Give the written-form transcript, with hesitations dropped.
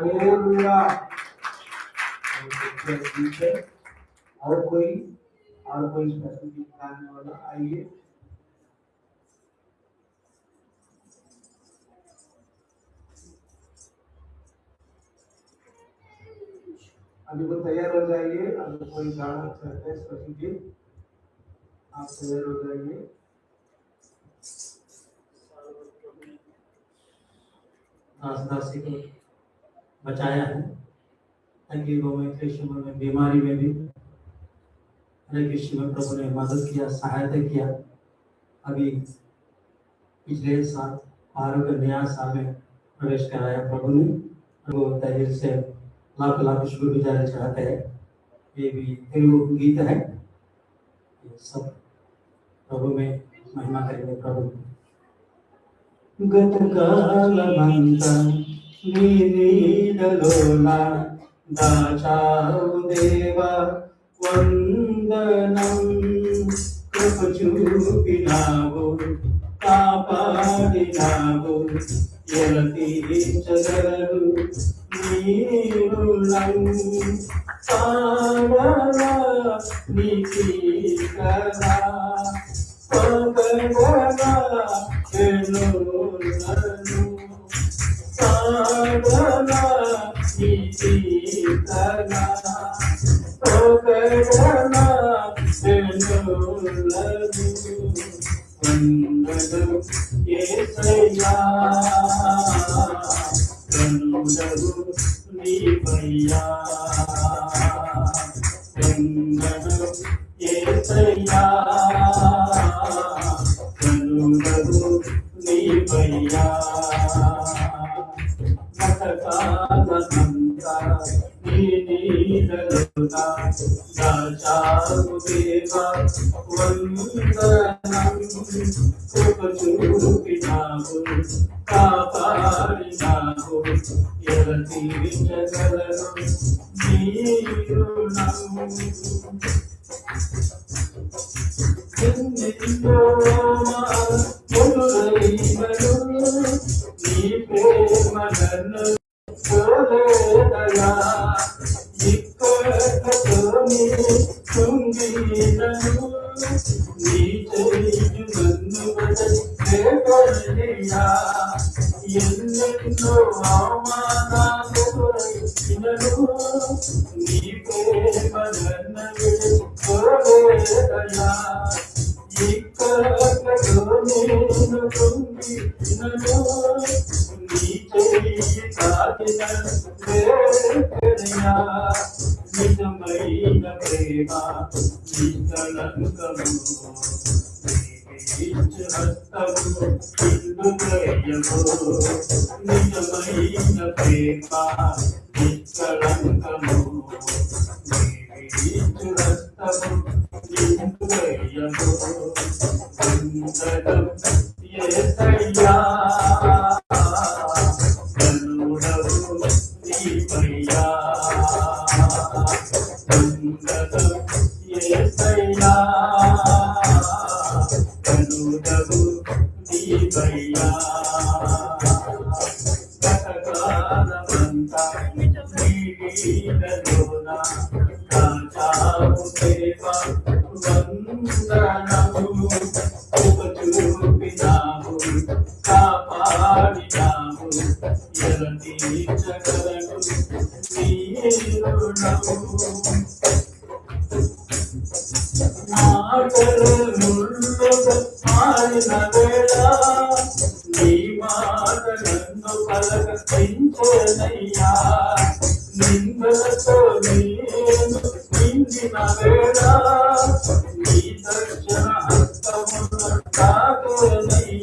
Hallelujah. और कोई special गीत गाने वाला आइए। अभी वो तैयार हो जाइए। अगर कोई गाना चाहते हैं स्पेशल गीत, आप तैयार हो जाइए। दासी को बचाया है, ताकि वो में कृष्ण में बीमारी में भी हरे कृष्ण में प्रभु ने मदद किया, सहायता किया। अभी पिछले साल आरोग्य नया साल में प्रवेश कराया प्रभु ने। वो तहे से लाख लाख शुक्रगुजारी चाहते हैं। ये भी तेलुगु गीत है, ये सब प्रभु में महिमा करेंगे प्रभु। गतकालమంతా నీ నీడలోన దాచావు దేవా వందనం, కృప చూపినావు కాపాడినావు, ఎలా తీర్చగలరు నీ రుణం, పాడవా నీ కీర్తన, పగడవా ఎన్నోలను, పాడవా నీ కీర్తన, పగడవా ఎన్నోలను, వందనం యేసయ్యా, వందనం నీవయ్యా, వందనం యేసయ్యా, వందనం నీవయ్యా. గతకాలమంతా నీ నీడలోన దాచావు దేవా వందనం, కృప చూపినావు కాపాడినావు, ఎలా తీర్చగలరు నీ రుణం. ఎన్నెన్నో మొదలైనను నీ ప్రేమ నన్ను చూడలేదయా, ఇక్కడతోని కుంగినను నీ చెయ్యి నన్ను వదిలేయా, ఎన్నెన్నో అవమానాలెదురైనను నీ ప్రేమ నన్ను చూడలేదయా, ఇక్కడతోని కుంగినను నీ చెయ్యి తాకిన వేదనయా, నిజమైన ప్రేమ నిష్కళంకము, హస్తము ఇందు దయము, నిజమైన ప్రేమ నిష్కళంకము, హస్తము ఇందు దయము, వందనం యేసయ్యా, నీవయ్యా, వందనం యేసయ్యా, కనుడవు నీవయ్యా. గతకాలమంతా నీ నీడలోన దాచావు దేవా వందనము, కృప చూపినావు కాపాడినావు, ఎలా తీర్చగలరు నీ రుణం. మాటలు ముళ్ళుగా మారిన వేళ నీ మాట నన్ను పలకరించెనయ్యా, నిందలతో నేను నిండిన వేళ నీ దర్శన హస్తమును తాకెనయ్యా,